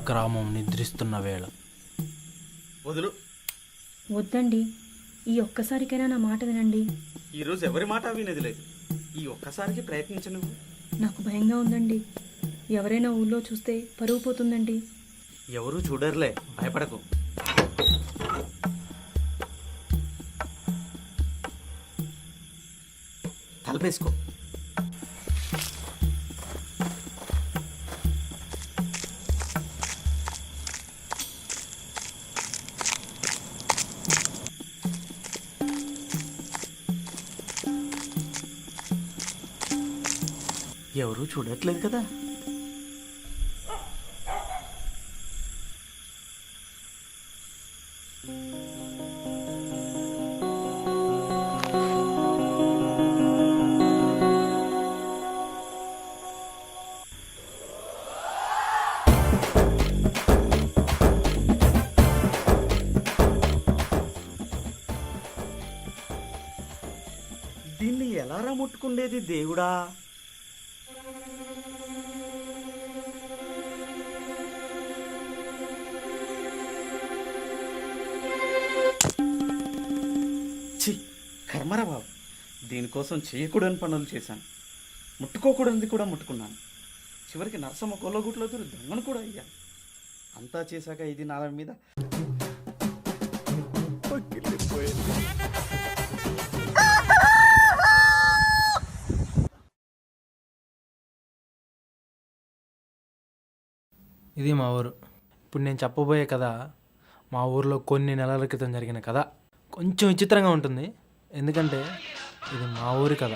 గ్రామం నిద్రిస్తున్న వేళ. వదులు. వద్దండి, ఈ ఒక్కసారికైనా నా మాట వినండి. ఈరోజు ఎవరి మాట వినేది లేదు. ఈ ఒక్కసారికి ప్రయత్నించు నువ్వు. నాకు భయంగా ఉందండి. ఎవరైనా ఊళ్ళో చూస్తే పరువు పోతుందండి. ఎవరు చూడరులే, భయపడకు. తలపేసుకో. ఎవరు చూడట్లేదు కదా. దీన్ని ఎలారా ముట్టుకుండేది దేవుడా? కర్మరా బాబు, దీనికోసం చేయకూడని పనులు చేశాను, ముట్టుకోకూడనిది కూడా ముట్టుకున్నాను. చివరికి నరసమ్మ కొల్లగుట్లో దూరి దొంగను కూడా అయ్యాను. అంతా చేశాక ఇది నా మీద ఇది మా ఊరు. ఇప్పుడు నేను చెప్పబోయే కథ మా ఊర్లో కొన్ని నెలల క్రితం జరిగిన కథ. కొంచెం విచిత్రంగా ఉంటుంది, ఎందుకంటే ఇది మా ఊరి కథ.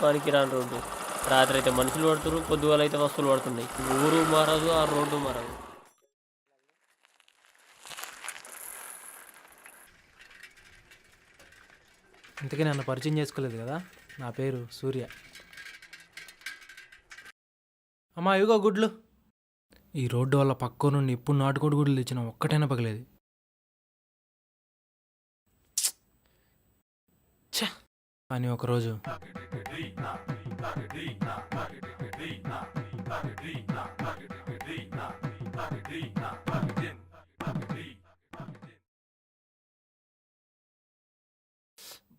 పనికిరాని రోడ్డు. రాత్రి అయితే మనుషులు పడుతున్నారు, పొద్దుగాల అయితే వస్తువులు పడుతున్నాయి. ఊరు మారదు, ఆ రోడ్డు మారదు. ఇంతకీ నన్ను పరిచయం చేసుకోలేదు కదా, నా పేరు సూర్య. అమ్మా ఇవిగో గుడ్లు. ఈ రోడ్డు వల్ల పక్క నుండి ఇప్పుడు నాటుకోడి గుడ్లు తెచ్చిన ఒక్కటైనా పగలేదు. కానీ ఒకరోజు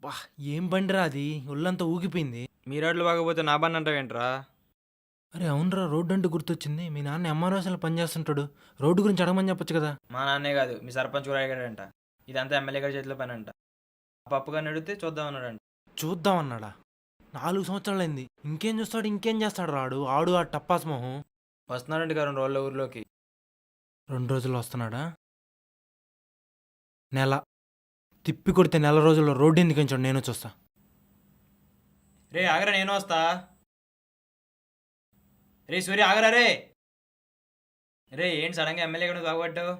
బా ఏం బండిరా అది, ఒళ్ళంతా ఊగిపోయింది. మీ రోడ్లు బాగపోతే నా బండి అంటావేంట్రా? అరే అవునరా, రోడ్డు అంటే గుర్తొచ్చింది. మీ నాన్న ఎంఆర్ఓసీలో పనిచేస్తుంటాడు, రోడ్డు గురించి అడగమని చెప్పొచ్చు కదా. మా నాన్నే కాదు, మీ సర్పంచ్ కూడా అడిగాడంట. ఇదంతా ఎమ్మెల్యే గారి చేతిలో పని అంట. ఆ పప్పు గారిని అడిగితే చూద్దాం అన్నాడంట. చూద్దామన్నాడా? 4 సంవత్సరాలైంది, ఇంకేం చూస్తాడు, ఇంకేం చేస్తాడు రాడు ఆడు. ఆ టప్పాస్ మొహం. వస్తున్నాడంట గారు 2 రోజుల ఊర్లోకి. 2 రోజుల్లో వస్తున్నాడా? నెల తిప్పి కొడితే 4 రోజుల్లో రోడ్డు ఎందుకు ఉంచాడు, నేను చూస్తా. రే ఆగరా, నేను వస్తా. రే సూర్య ఆగరా. రే రే ఏంటి సడన్గా ఎమ్మెల్యే గారిని బాగుపడ్డావు?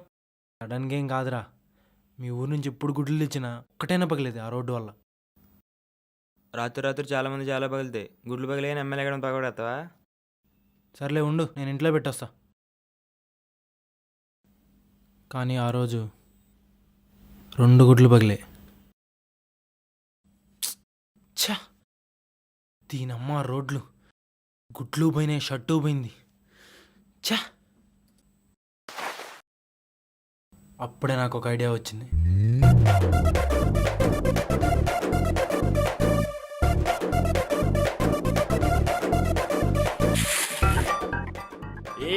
సడన్గా ఏం కాదురా, మీ ఊరు నుంచి ఇప్పుడు గుడ్లు తెచ్చిన ఒక్కటైనా పగలేదు ఆ రోడ్డు వల్ల. రాత్రి చాలా మంది చాలా పగిలితే గుడ్లు పగిలే ఎమ్మెల్యే గారిని బాగుపడతావా? సర్లే ఉండు, నేను ఇంట్లో పెట్టొస్తా. కానీ ఆ రోజు 2 గుడ్లు పగిలే. ఛా, దీనమ్మ రోడ్లు, గుడ్లు పోయినాయి, షర్టు పోయింది. ఛా, అప్పుడే నాకు ఒక ఐడియా వచ్చింది.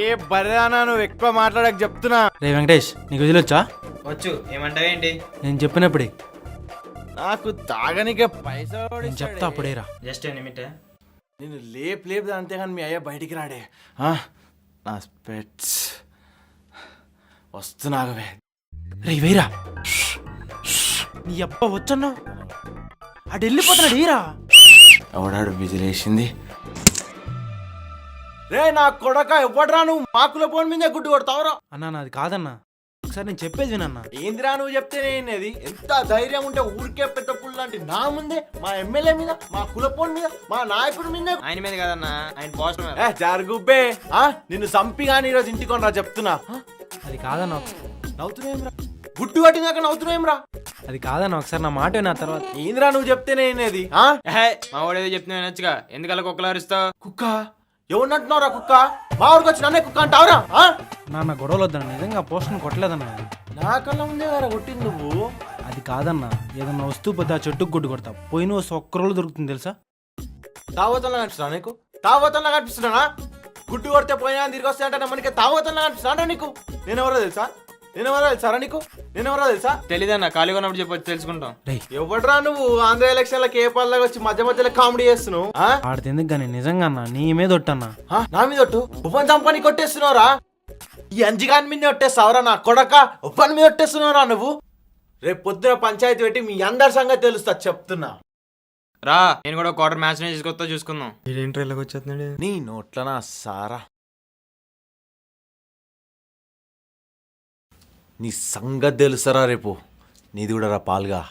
ఏ బర్రానా, నువ్వు ఎక్కువ మాట్లాడక చెప్తున్నా. రే వెంకటేష్, నీకు వదిలొచ్చా? వచ్చు, ఏమంటావేంటి? నేను చెప్పినప్పుడే. నాకు తాగనికే పైసలు నేను చెప్తా అప్పుడేరా. జస్ట్ నిమిట్. నేను లేపు అంతేగాని మీ అయ్యా బయటికి రాడే. నా స్పెట్స్ వస్తున్నాగవే. రే వేరా, నీ అబ్బా వచ్చన్నా, అటు వెళ్ళిపోతున్నాడు. ఈరా ఎవడాడు విజిలేసింది? రే నా కొడక, ఎవ్వడ్రా నువ్వు? మాకుల పోన్ మీద గుడ్డు కొడతావురా? అన్నా నాది కాదన్నా, ఒకసారి నేను చెప్పేది వినన్నా. ఏందిరా నువ్వు చెప్తేనేది? ఎంత ధైర్యం ఉంటే ఊరికే పెట్టపుల్ లాంటి నా ముందే మా ఎమ్మెల్యే మీద, మా కులపోన్ మీద, మా నాయకుడి మీద. ఆయన మీద కాదన్నా, ఆయన పోస్ట్ మీద. జరుగుబ్బే, నిన్ను చంపి కానీ ఈరోజు ఇంటికి రా చెప్తున్నా. అది కాదన్నా, నవ్వుతున్నాయేమ్రా? గుడ్డు పట్టినాక నవ్వుతున్నాయేమ్రా? అది కాదన్న, ఒకసారి నా మాట వినా తర్వాత. ఏంద్రా నువ్వు చెప్తేనే అనేది మా వాడు ఏదో చెప్తున్నా వినొచ్చుగా, ఎందుకలా కుక్కలు అరుస్తావు? కుక్క ఎవరినంటున్నావురా? కుక్క మా ఊరికి వచ్చి నన్నే కుక్క అంటావురా? నాన్న గొడవలు వద్దన్న, నిజంగా పోస్టును కొట్టలేదన్న. నా కళ్ళ ముందే కదా కొట్టింది నువ్వు. అది కాదన్న, ఏదన్నా వస్తూ పోతే ఆ చెట్టుకు గుడ్డు కొడతా. పోయిన వస్తూ ఒక్క రోజు దొరుకుతుంది తెలుసా? తాగోతంలా కనిపిస్తున్నా నీకు? తాగోతంలా కనిపిస్తున్నా? గుడ్డు కొడితే పోయినా తిరిగి వస్తే అంటే మనకి తాగోతంలా కనిపిస్తున్నా నీకు? నేనెవరో తెలుసా? నేనెవరో తెలుసారా నీకు? నేనెవరో తెలుసా? తెలీదన్న, ఖాళీగా ఉన్నప్పుడు చెప్పొచ్చు, తెలుసుకుంటాం. ఎవడ్రా నువ్వు ఆంధ్ర ఎలక్షన్లకు ఏ పల్లకి వచ్చి మధ్య మధ్యలో కామెడీ చేస్తున్నావు? ఆడితే ఎందుకు కానీ నిజంగా అన్న, నీ మీద ఒట్టన్నా. నా మీద ఒట్టు? ఉప్పని చంపని కొట్టేస్తున్నావురా? ఈ అంజిగాని మీద ఒట్టేస్తావురా నా కొడక? ఉప్పని మీద ఒట్టేస్తున్నావురా నువ్వు? రేపు పొద్దున పంచాయతీ పెట్టి మీ అందరి సంగతి తెలుస్తా చెప్తున్నా. రా, నేను కూడా క్వార్టర్ మ్యాచ్ తీసుకొస్తా, చూసుకుందాం. ఏంటి ఇలాగ వచ్చేస్తున్నాడు? నీ నోట్లనా సారా? నీ సంగతి తెలుస్తారా రేపు? నీది కూడా రా పాల్గా.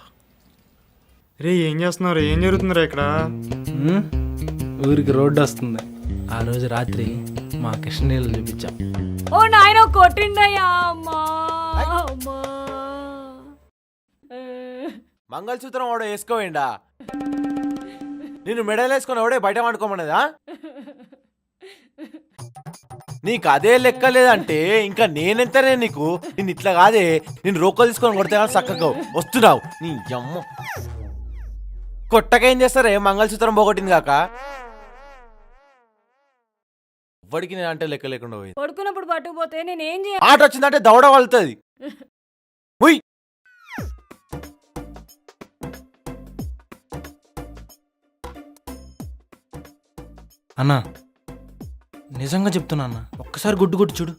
రే ఏం చేస్తున్నారు? ఏం జరుగుతుందిరా ఇక్కడ? ఊరికి రోడ్డు వస్తుంది. ఆ రోజు రాత్రి మా కృష్ణనీళ్ళు చూపించాం. ఓ నాయన కొట్టిండయ్యా అమ్మా అమ్మా. మంగళసూత్రం వాడు వేసుకోవేండా? నిన్ను మెడల్ వేసుకొని ఎవడే బయట వండుకోమన్నదా? నీకు అదే లెక్కలేదంటే ఇంకా నేనెంతనే నీకు? నేను ఇట్లా కాదే, నేను రోకలు తీసుకొని కొడితే కానీ చక్కగా వస్తున్నావు. నీ అమ్మ కొట్టక ఏం చేస్తారే? మంగళసూత్రం పోగొట్టింది కాక ఎవ్వడికి నేను అంటే లెక్క లేకుండా పోయింది. పడుకున్నప్పుడు పట్టుకుపోతే నేనేం చేయాలి? ఆట వచ్చిందంటే దౌడ వలుతుంది. అన్నా నిజంగా చెప్తున్నా అన్న, ఒక్కసారి గుడ్డు కొట్టి చూడు,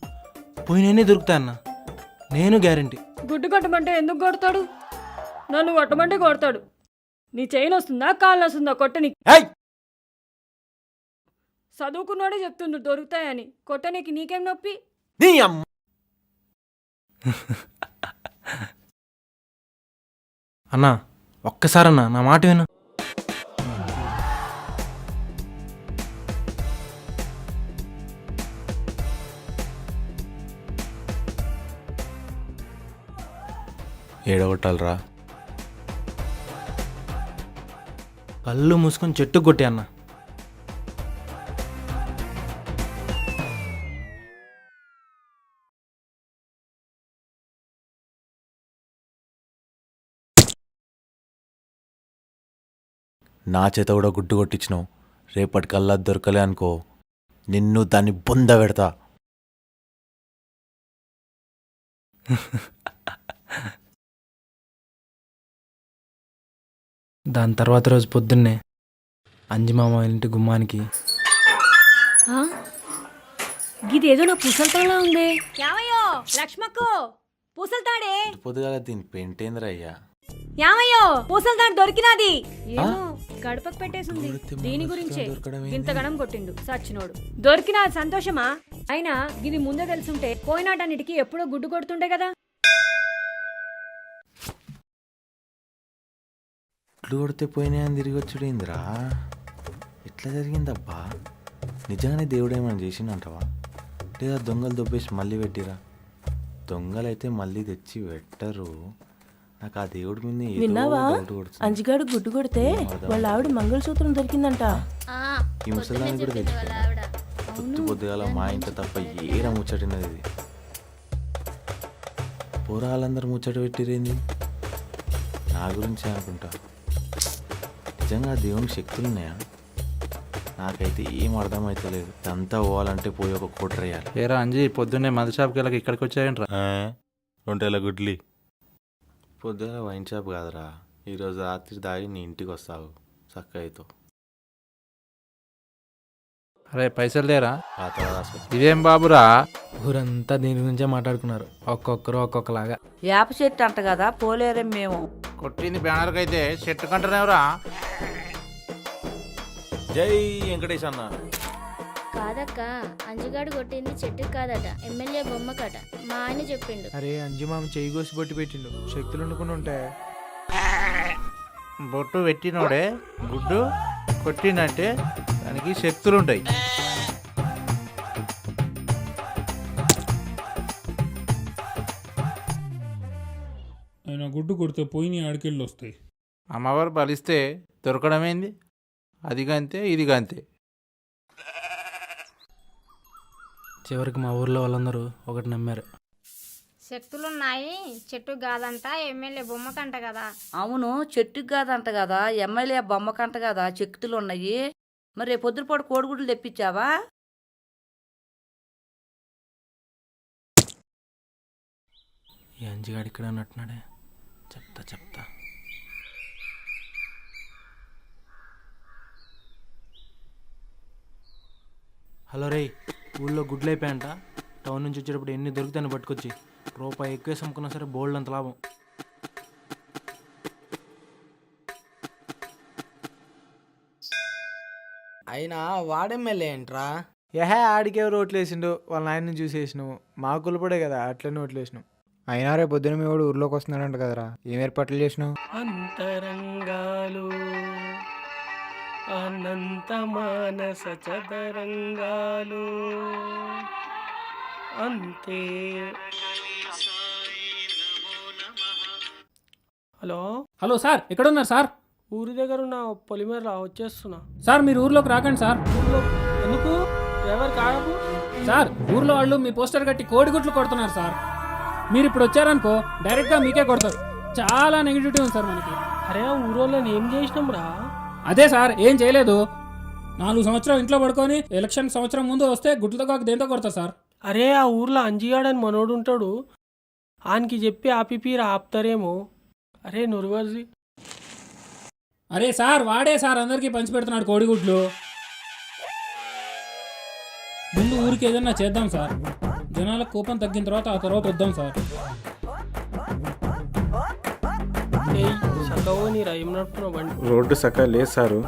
పోయిననే దొరుకుతాయి అన్న, నేను గ్యారంటీ. గుడ్డు కొట్టమంటే ఎందుకు కొడతాడు? నన్ను కొట్టమంటే కొడతాడు. నీ చైన్ వస్తుందా, కాళ్ళు వస్తుందా కొట్టని? చదువుకున్నాడే చెప్తుండు దొరుకుతాయని. కొట్టనికి నీకేం నొప్పి? నీ అమ్మ అన్నా ఒక్కసారన్నా నా మాట విను. ఏడగొట్టాలరా? కళ్ళు మూసుకొని చెట్టు కొట్టే అన్న. నా చేత కూడా గుడ్డు కొట్టించినావు. రేపటికల్లా దొరకలే అనుకో, నిన్ను దాన్ని బొంద పెడతా. దాని తర్వాత రోజు పొద్దున్నే అంజిమామ ఇంటి గుమ్మానికి గిదేదో నా పూసలతాడులా ఉంది. యావయ్యో లక్ష్మక్కో పూసలతాడే. పొద్దుగాల దీని పెంటేంద్ర అయ్యా. యావయ్యో పూసలతాడు దొరికినాది. ఏమో గడపకు పెట్టేసింది. దీని గురించే ఇంతగణం కొట్టిండు సచ్చినోడు. దొరికినా సంతోషమా? అయినా ఇది ముందే తెలుసుంటే పోయినాటన్నిటికీ ఎప్పుడో గుడ్డు కొడుతుండే కదా. గుడ్లు కొడితే పోయినాయని తిరిగి వచ్చుడేందిరా? ఎట్లా జరిగిందబ్బా? నిజంగానే దేవుడు ఏమైనా చేసిండంటావా? లేదా దొంగలు దొబ్బేసి మళ్ళీ పెట్టిరా? దొంగలైతే మళ్ళీ తెచ్చి పెట్టరు. నాకు ఆ దేవుడి మీద విన్నావా? అంజిగాడు గుడ్డు కొడితే వాళ్ళ ఆవిడ మంగళసూత్రం దొరికిందంట. ఈ ముసలాన్ని కూడా తెచ్చి పొద్దు పొద్దుగాల మా ఇంట్లో తప్ప ఏరా ముచ్చటినది ఇది. పోరాళ్ళందరూ ముచ్చట పెట్టిరేంది? నా గురించి అనుకుంటా. నిజంగా దేవునికి శక్తులు ఉన్నాయా? నాకైతే ఏం అర్థమైతలేదు. అంతా పోవాలంటే పోయి ఒక కోటర్ వేయాలి. ఏరా అంజీ, పొద్దున్నే మందు షాప్కి వెళ్ళక ఇక్కడికి వచ్చాయంట్రా? 2 గుడ్లి. పొద్దున వైన్ షాప్ కాదురా, ఈరోజు రాత్రి దాగి నీ ఇంటికి వస్తావు చక్కయితో. అరే పైసలు లేరా? ఆ తర్వాత ఇదేం బాబురా? ఊరంతా దీని గురించే మాట్లాడుకున్నారు, ఒక్కొక్కరు ఒక్కొక్కలాగా. వేప చెట్టు అంట కదా, పోలేరేం మేము. కొట్టింది బ్యానర్కి అయితే చెట్టు కంటనేవరా? జై వెంకటేష్ అన్న. కాదక్క, అంజుగాడు కొట్టింది చెట్టుకి కాదట, ఎమ్మెల్యే బొమ్మకట. మా ఆయన చెప్పిండు. అరే అంజిమామ చెయ్యి కోసి బొట్టి పెట్టిండు, శక్తులు ఉండకుండా ఉంటాయి. బొట్టు పెట్టినోడే గుడ్డు కొట్టిండంటే దానికి శక్తులుంటాయి. గుడ్డు కొడితే పోయిన ఆడికెళ్ళి వస్తాయి. అమ్మవారు బలిస్తే దొరకడమేంది? అది గంతే ఇది గంతే. చివరికి మా ఊర్లో వాళ్ళందరూ ఒకటి నమ్మారు. శక్తులున్నాయి చెట్టు కాదంట ఎమ్మెల్యే బొమ్మకంట కదా. అవును, చెట్టుకి కాదంట కదా, ఎమ్మెల్యే బొమ్మకంట కదా చెక్కుతులు ఉన్నాయి. మరి రేపు పొద్దుపాటు కోడిగుడ్లు తెప్పించావా? ఈ అంజిగాడు ఇక్కడ ఉన్నట్టున్నాడే. చెప్తా. హలో రే, ఊళ్ళో గుడ్లు అయిపోయాయంట. టౌన్ నుంచి వచ్చేటప్పుడు ఎన్ని దొరుకుతాయని పట్టుకొచ్చి రూపాయి ఎక్కువ అమ్ముకున్నా సరే బోల్డ్ అంత లాభం. అయినా వాడెమ్మెల్యే ఏంట్రా? ఆడికెవరు ఓట్లు వేసిండు, వాళ్ళ నాయన్ని చూసేసినావు. మా కులపడే కదా అట్లనే ఓట్లు వేసినావు. అయినా రేపు పొద్దున మీ వాడు ఊర్లోకి వస్తున్నాడంట కదరా, ఏం ఏర్పాట్లు చేసినావు? అంతరంగాలు అనంత మానస చదరంగాలు అంతే. హలో సార్, ఎక్కడున్నారు సార్? ఊరి దగ్గర ఉన్న పొలిమేరలా వచ్చేస్తున్నా. సార్ మీరు ఊర్లోకి రాకండి సార్. ఎందుకు? డ్రైవర్ కాడపు సార్ ఊర్లో వాళ్ళు మీ పోస్టర్ కట్టి కోడిగుడ్లు కొడుతున్నారు సార్. మీరు ఇప్పుడు వచ్చారనుకో డైరెక్ట్గా మీకే కొడతారు. చాలా నెగిటివిటీ ఉంది సార్ మనకి. అరే ఆ ఊరోళ్ళని ఏం చేసినాం రా? అదే సార్, ఏం చేయలేదు. 4 సంవత్సరం ఇంట్లో పడుకొని ఎలక్షన్ సంవత్సరం ముందు వస్తే గుడ్లతో కాక దేంతో కొడతారు సార్. అరే ఆ ఊర్లో అంజిగాడని మనోడు ఉంటాడు, ఆనికి చెప్పి ఆపిపీరా ఆపుతారేమో. అరే నురువర్జీ. అరే సార్ వాడే సార్ అందరికీ పంచి పెడుతున్నాడు కోడిగుడ్లు. ముందు ఊరికి ఏదన్నా చేద్దాం సార్, జనాల కోపం తగ్గిన తర్వాత ఆ తర్వాత వద్దాం సార్. సగవనిరా ఏం నడుపుతున్నావు బండి? రోడ్డు సక్క లేదు సారు.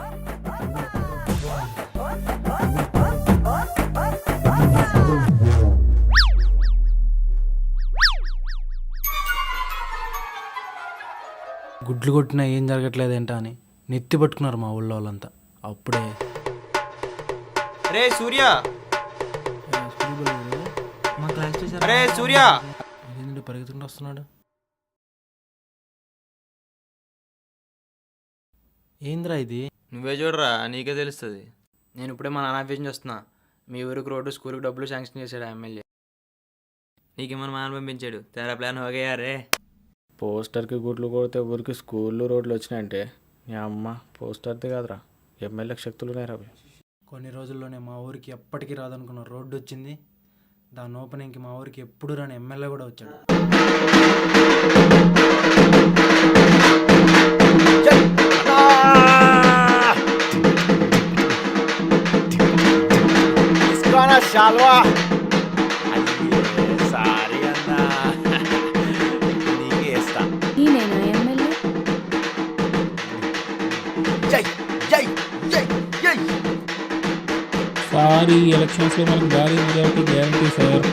గుడ్లు కొట్టినా ఏం జరగట్లేదేంటా అని నెత్తి పట్టుకున్నారు మా ఊళ్ళో వాళ్ళంతా. అప్పుడే రే సూర్య, అరే సూర్య, పరిగెత్తుకుంటూ వస్తున్నాడు. ఏంద్రా ఇది? నువ్వే చూడరా, నీకే తెలుస్తుంది. నేను ఇప్పుడే మా నాన్న ఆఫీస్ నుంచి వస్తున్నా. మీ ఊరికి రోడ్డు స్కూల్కి డబ్బులు శాంక్షన్ చేశాడు ఎమ్మెల్యే. నీకేమన్నా మాన పంపించాడు. తేరా ప్లాన్ హోగయ్యారే. పోస్టర్కి గుడ్లు కొడితే ఊరికి స్కూళ్ళు రోడ్లు వచ్చినాయంటే మీ అమ్మ పోస్టర్ది కాదురా, ఎమ్మెల్యేకి శక్తులు ఉన్నాయి రా. కొన్ని రోజుల్లోనే మా ఊరికి ఎప్పటికీ రాదనుకున్న రోడ్డు వచ్చింది. దాని ఓపెనింగ్కి మా ఊరికి ఎప్పుడు రాని ఎమ్మెల్యే కూడా వచ్చాడు. ఈయనేనా ఎమ్మెల్యే? సార్ ఈ ఎలక్షన్స్లో మనకు భారీ మెజారిటీ గ్యారంటీ సార్.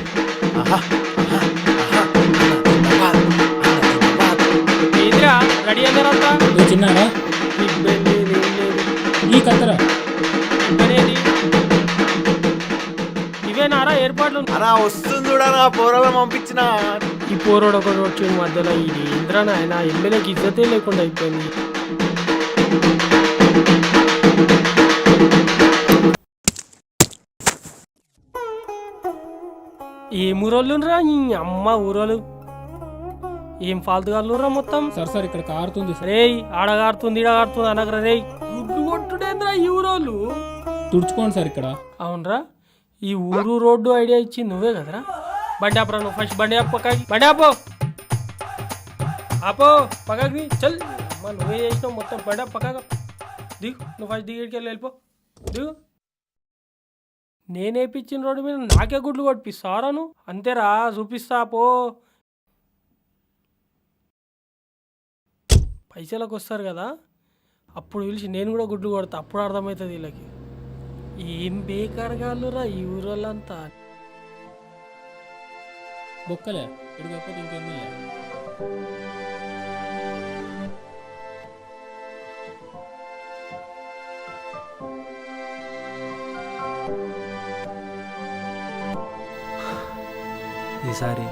రెడీ అన్నారంతా? చిన్నారా ఈ కత్తరా ఇవేనారా ఏర్పాట్లు? అలా వస్తుంది చూడ నా పోరాలను పంపించిన. ఈ పోరోడు ఒకటి వచ్చి మధ్యలో ఇది ఇంద్రా ఆయన ఎమ్మెల్యేకి ఇజ్జతే లేకుండా అయిపోయింది. ఏం ఊరోళ్ళు రా ఈ అమ్మ ఊరోళ్ళు, ఏం ఫాల్తుగాళ్ళు రా మొత్తం. సార్ ఇక్కడ కారుతుంది సార్. రేయ్ ఆడగారుతుంది ఈడగారుతుంది అనగరా. రేయ్ గుడ్డు కొట్టుడేంద్రా ఈ ఊరోళ్ళు. తుడుచుకోండి సార్ ఇక్కడ. అవునరా, ఈ ఊరు రోడ్డు ఐడియా ఇచ్చి నువ్వే కదరా. బండి ఆపరా నువ్వు ఫస్ట్. బండి ఆపు పక్కకి. బండి ఆపో పక్కకి. చల్ అమ్మ నువ్వే చేసినావు మొత్తం. బండి ఆపు పక్కగా దిగు. నువ్వు ఫస్ట్ దిగిడికి వెళ్ళిపో. దిగు. నేనేపిచ్చిన రోడ్డు మీద నాకే గుడ్లు కొట్టిస్తారా నువ్వు? అంతేరా, చూపిస్తా పో. పైసలకు వస్తారు కదా, అప్పుడు పిలిచి నేను కూడా గుడ్లు కొడతా. అప్పుడు అర్థమవుతుంది వీళ్ళకి ఏం బేకారగాళ్ళురా ఈ ఊరోళ్ళంతా. బొక్కలే ఇడికపోతే ఇంకెమ్మెల్యే. ఈసారి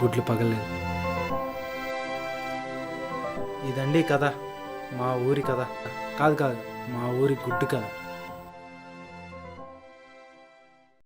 గుడ్లు పగలేదు. ఇదండి కథ, మా ఊరి కథ. కాదు కాదు, మా ఊరి గుడ్డు కథ.